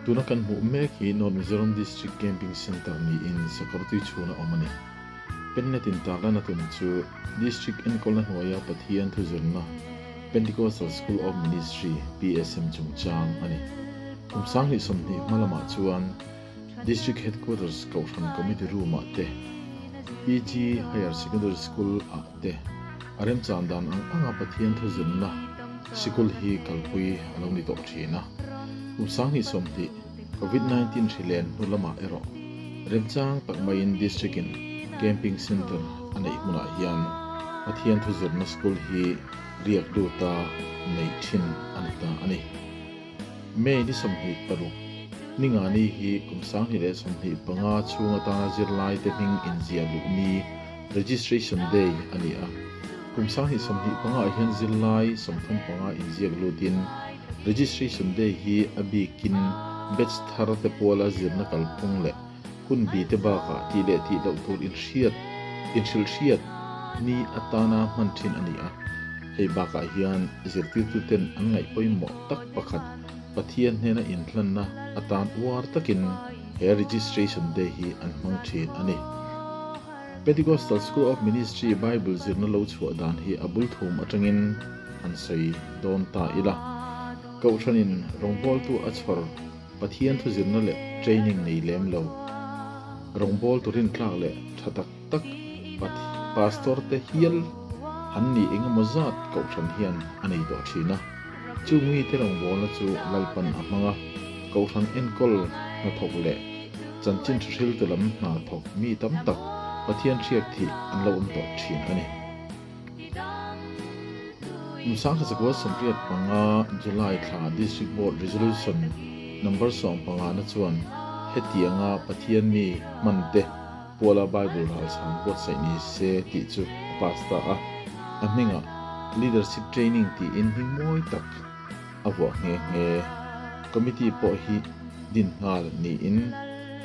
Tunakan mu meki non Mizoram District Camping Center ni in Sakartui chuna omani. Pennetin Thlirna tun chu District Enkolna Huaya Pathian Thlirna Pentecostal School of Ministry PSM Chungchang ani. Kumsang ni somni malama chuan District Headquarters Kaushan Committee Room te PG Higher Secondary School te Arem Chandan ang anga Pathian Thlirna Sikul hi kalpui along ni tok thina. Kumsang ni somni COVID-19 rilen nulama ero remchang takmain district in camping center anei muna hian Pathian Thlirna school hi riak du ta nei thin anita ani me ni somni paru ninga ni hi kumsang ni le somni panga chunga ta zirlai te hing inzia lu ni registration day ani a kumsang ni somni panga hian zirlai somthum panga inzia lu din registration day hi abikin batch thar te pola zirna kalpung le kun bi te ba ka ti le ti lo tur in hriat ni atana manthin ania hei ba ka hian zirti tu ten an ngai poimo tak pakhat pathian hena in hlanna atan war takin he registration day hi an hmang thin ani Pentecostal School of Ministry Bible zirna lo chhuah dan hi abul thum atangin an sei don ta ila kauthanin rongbol tu achhor Pathian Thlirna le training nei lem lo rongbol turin tlak le thatak tak pastor te hial hanni enga mazat kauthan hian anei do thina chumi te rongbol na chu lalpan amanga kauthan enkol na thok le chanchin thil telam na thok mi tam tak Pathian thiak thi an lo to thin ani Musang sa ko sompriat panga July thla District Board Resolution number song pangana chuan hetianga pathian mi mante pola Bible hal san bot sai ni se ti chu pasta a aminga leadership training ti in hi moi tak awa nge committee po hi din ngal ni in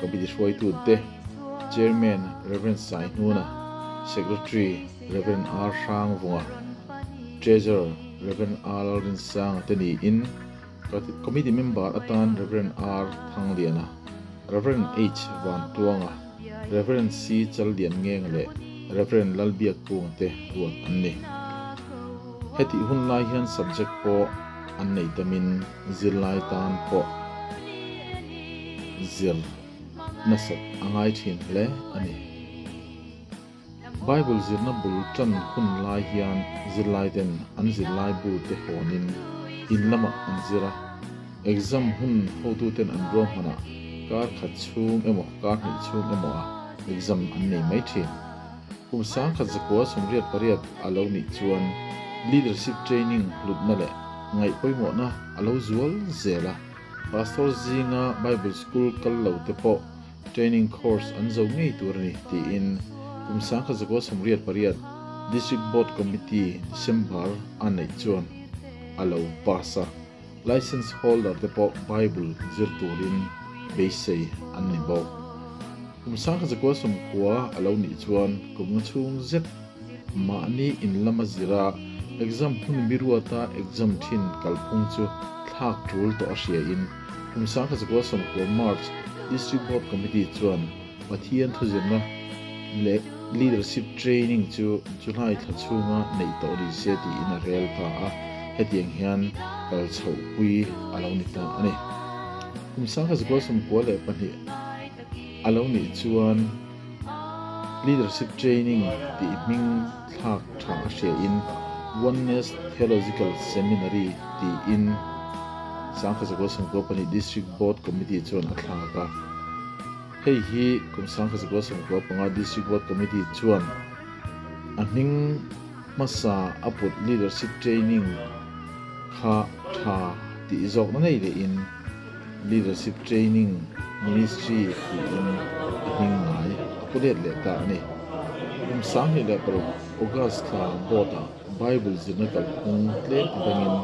committee shoi tu te chairman Reverend Sai Nuna secretary Reverend R Sang Vunga treasurer Reverend R Rin Sang tani in committee member atan Reverend R Thangliana Reverend H Van Tuanga Reverend C Chaldian ngeng le Reverend Lalbiak Kung te ruat anni heti hun lai hian subject po annei tamin zirlai tan po zir nasat angai thin le ani Bible zirna bultan hun lai hian zirlai den an zirlai bu te honin in lama an zira exam hun hotu ten an rom hana kar khat chung emo kar ni chung emo exam an nei mai thin kumsa khat zakwa somriat pariat alo ni chuan leadership training lutna le ngai poimo na alo zual zela pastor zinga Bible school kallo te po training course an zo ngei tur ni ti in kumsa khat zakwa somriat pariat district board committee December an nei chuan alo pasa license holder te po Bible zirturin beisei an ni bo kumsang ka zakwa som kwa alo ni chuan kumchung zet ma ni in lama zira exam hun miruata exam thin kalphung chu thak tul to asia in kumsang ka zakwa som kwa March district board committee chuan Pathian Thlirna le leadership training chu July thachunga nei to ri se ti in a rel ta a hetiang hian kal chho pui alo ni ta ani kumsang ka zakwa som kwa le pani alo ni chuan leadership training ti ming thak tha she in oneness theological seminary ti in sang ka zakwa som kwa pani district board committee chuan athla ka hei hi kumsang ka zakwa som kwa panga district board committee chuan aning masa aput leadership training kha tha ti zok na nei le in leadership training ministry ti in hing ngai apulet le ta ni kumsang ni le pro August ka bota Bible zina kal pung le bangin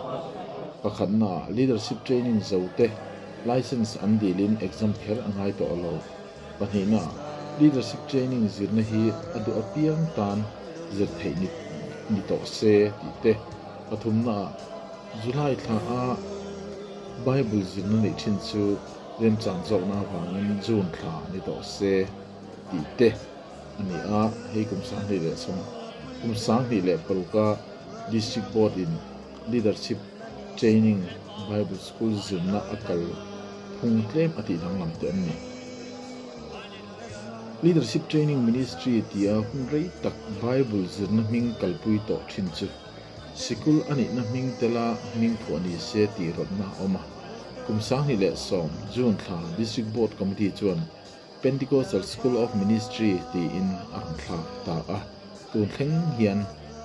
pakhatna leadership training zote license an dilin exam kher angai to alo panina leadership training zirna hi adu apiang tan zir thei ni to se ti te pathumna July thla a Bible zirna nei thin chu rem chang zok na wangin June thla ni to se ti te ani a hei kum sang ni le som kum sang ni le paruka district board in leadership training Bible school zirna akal phung tlem ati danglam te ani leadership training ministry tia hunrei tak Bible zirna ming kalpui to thinchu sikul ani na ming tela ming phu ani se ti rotna oma kumsang ni le som June thla district board committee chuan Pentecostal School of Ministry ti in ang thla ta a tun thleng hian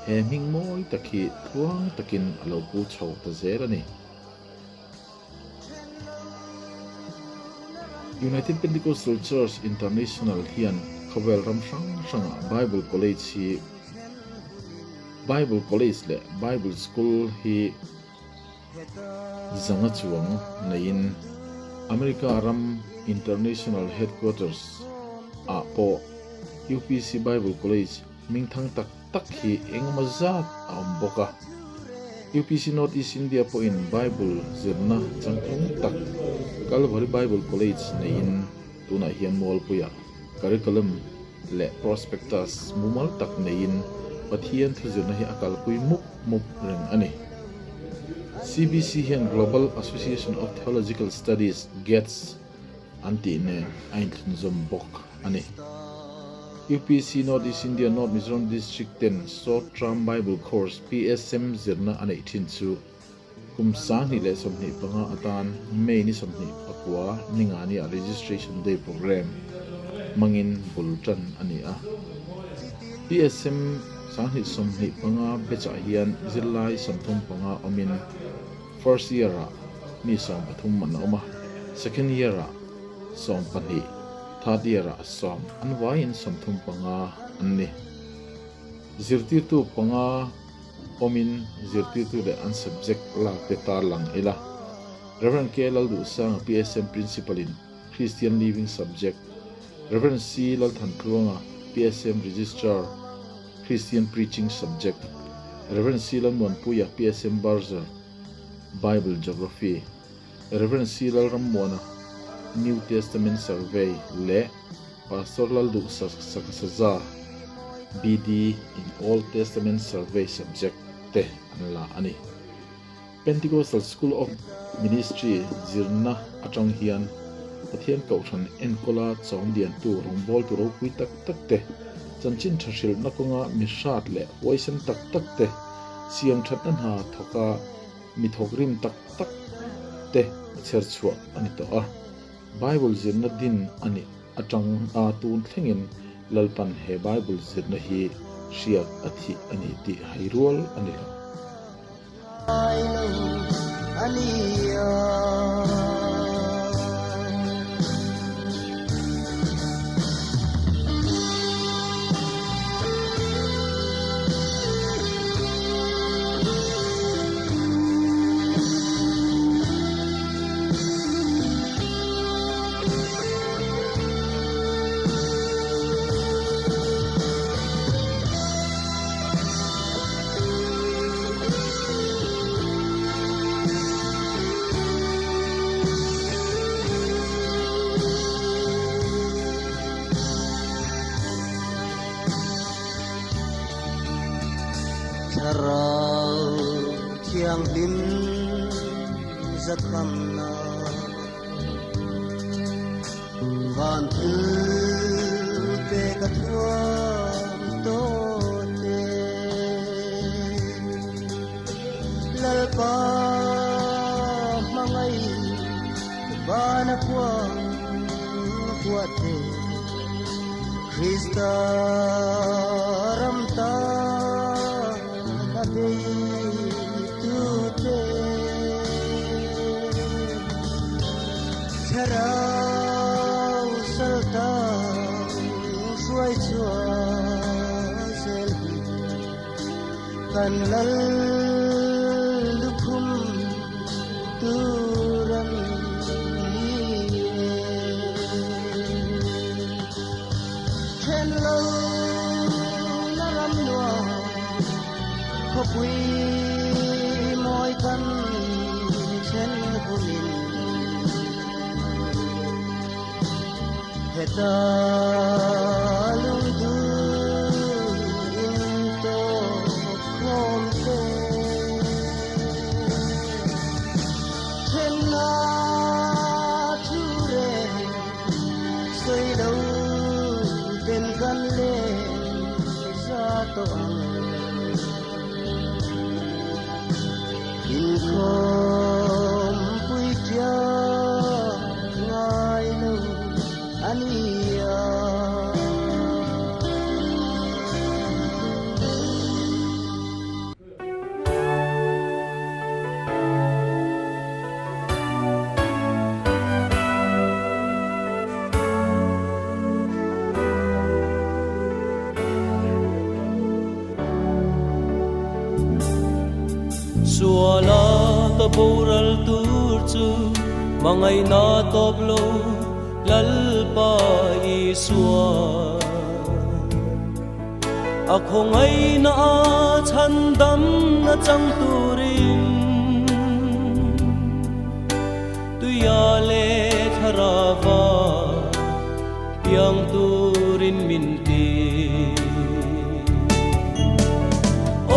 he ming moi takhi thuang takin alo pu chho ta zerani United Pentecostal Church International hian khawel ram sang Bible College le Bible School hi zanga chuang nain America ram International Headquarters a po UPC Bible College mingthang tak hi engmazat amboka UPC North East India po in Bible zirna changthong tak Calvary Bible College nain tuna hian mol puya curriculum le prospectus mumal tak nain pathian thuzirna hi akal pui mup reng ani CBC hian Global Association of Theological Studies gets anti ne ain thunzom bok ani UPC North East India North Mizoram District 10 Short Term Bible Course PSM zirna anei thinchu kumsang ni le somni panga atan May ni somni pakwa ningani a registration day program mangin bultan ani a PSM sanghi somni panga becha hian zilai somthum panga omin first year a ni som pathum man oma second year a som pani third year a som anwain somthum panga anni zirti tu panga omin zirti tu le an subject la petar lang ila Reverend Kelal du sang PSM principal in Christian Living subject Reverend C Lal Thantlunga PSM registrar Christian preaching subject Reverend C Lal Monpuya PSM Barzer Bible geography Reverend C Lal Ramona New Testament survey le Pastor Lal du Sakasaza BD in Old Testament survey subject te anla ani Pentecostal School of Ministry zirna atang hian pathian kauthan enkola chongdian tu rongbol tu ro pui tak te chanchin thashil nakonga mishat le voisan tak te siam thatnan ha thoka mithokrim tak te cherchua ani to a Bible zirna din ani atang a tun thlengin lalpan he Bible zirna hi shiak athi ani ti hairol ani lo Chiang lim zakam na van tu te katwam to te lalpa mangai bana kwa te Krista ramta ade Charau salta suai chua selhi kan lal lukhum turam chen lo naram noa khopui moi kan chen kumin ta lung du in to khom te na thu re soi đâu tên gan lên ra to in khom pui tia ngai lo ania Sua la ta boral tur chu mangai na top lo lal pa I sua a khongai na chan dam na chang turin tu ya le tharawa piang turin minti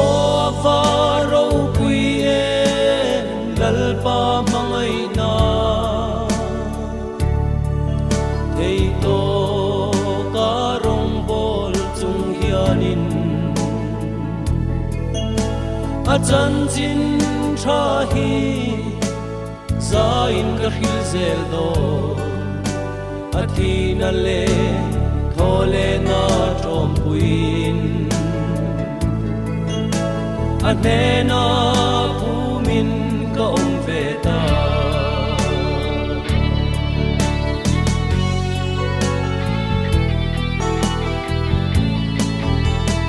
o faro lalpa mangai na thei to karong bol chung hianin a chanchin tha hi zain ka hil zel do a thina le thole na tom puin a ne na pumin ka ong ve ta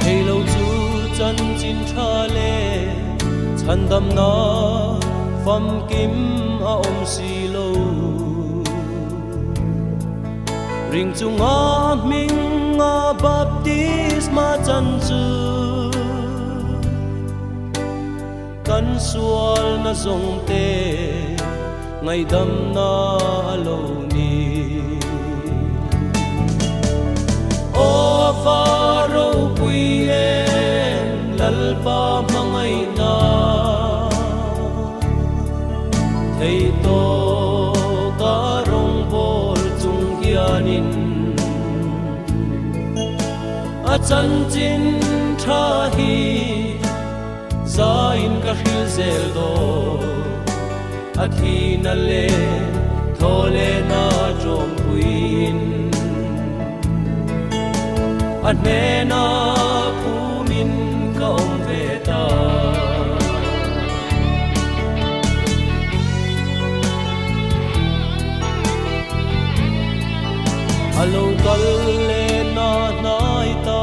hei lo chu chan chin tha le chan dam na fam kim a om si lo ring chung a ming a baptisma chan chu kan sual na zong te ngai dam na alo ni o faro puien lalpa mangai na thei to karong bol chung hianin a chanchin tha hi zain ka hil zel do athina le thole na jom puin ane na pumin ka om ve ta alo kal le na nai ta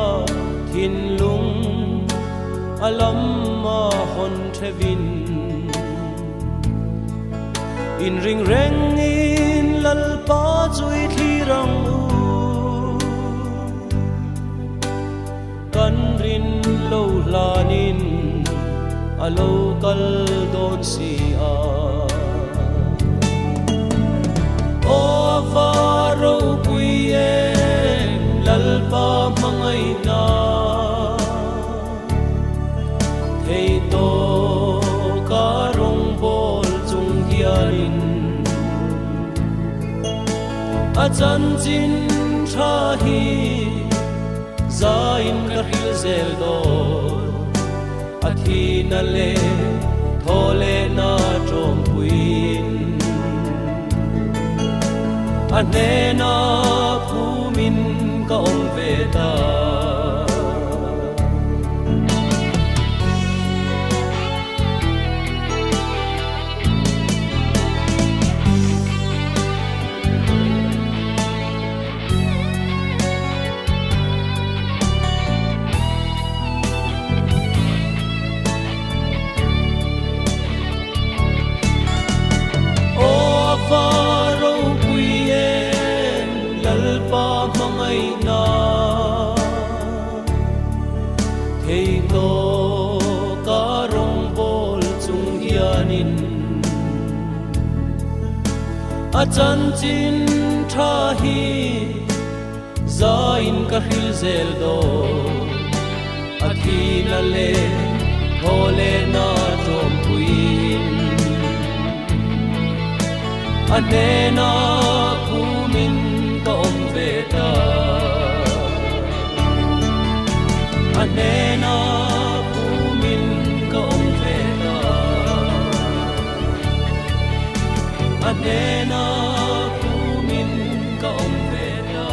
thin lung alam ma hon thevin in ring reng in lal pa chui thirang u kan rin lo lanin alo kal don si a o faro puien lal pa mangai na thei to karong bol chung hianin a chanchin tha hi zain ka hil zel do athina le thole na tom puin ane na pumin ka ong ve ta a chanchin tha hi zain ka hil zel do athina le hole na tom puin anena kumin ka om veta anena kumin ka om veta anena kumin ka om veta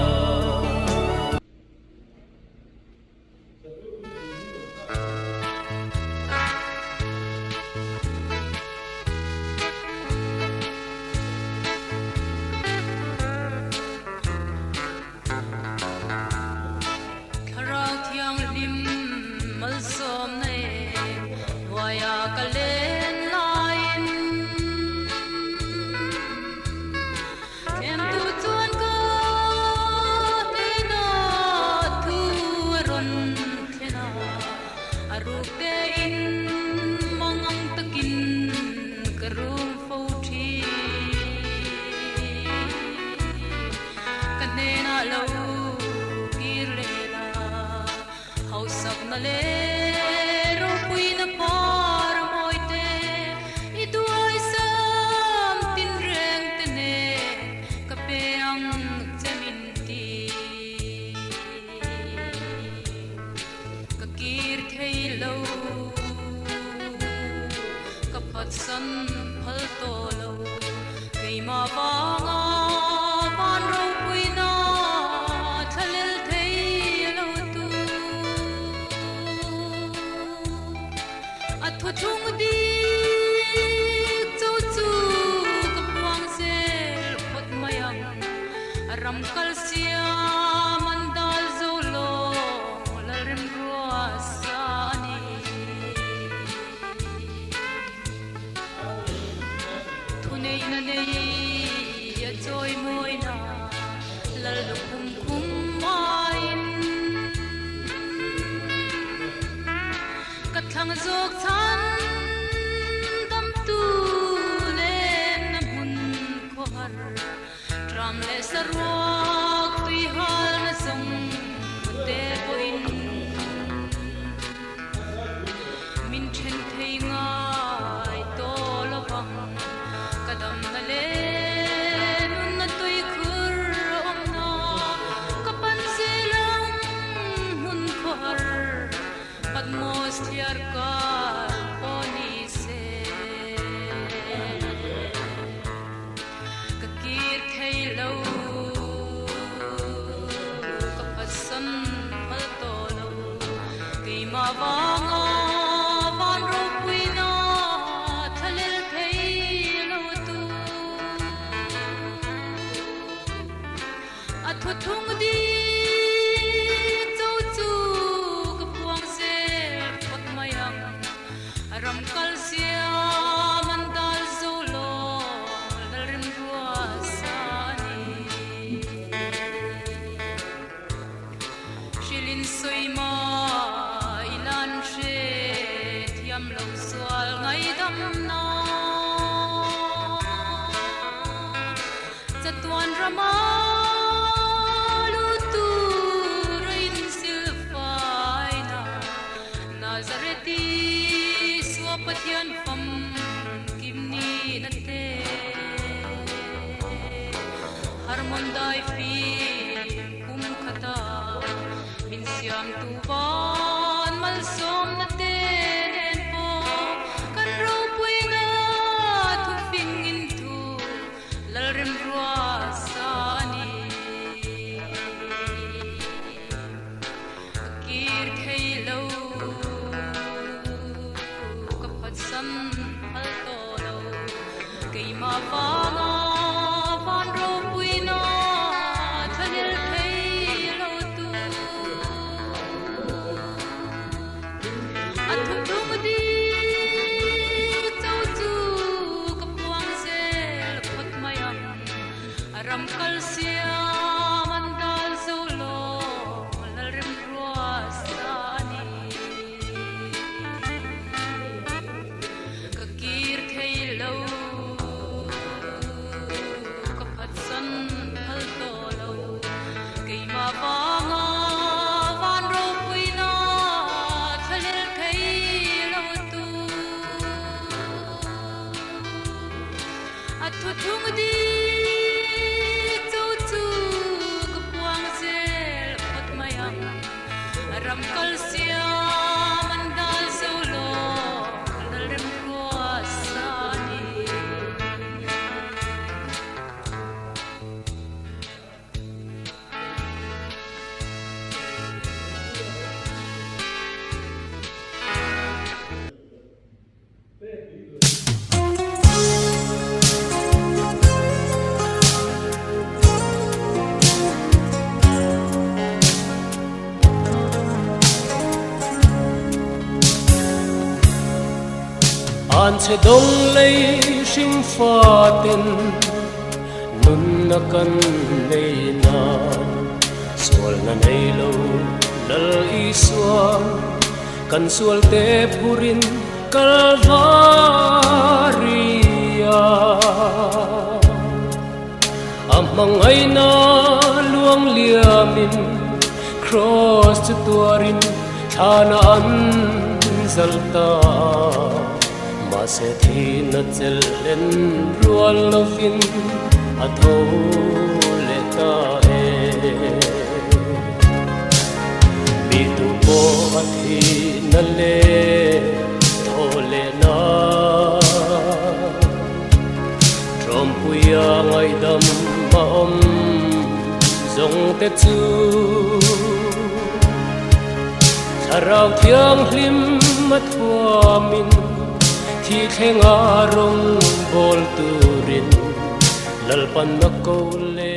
che dong lấy sinh pha tên nun na kan nei na sual na nei lo lal iswa kan sual te purin kalvaria amang ay na luang liamin cross to tuarin thana an zalta ma se thi na chel len rual lovin atho le ta e bi tu po athi na le tho le na trom puya ngai dam ma om zong te chu rau thiang hlim mat hua min thi khenga rong bol turin lalpan na ko le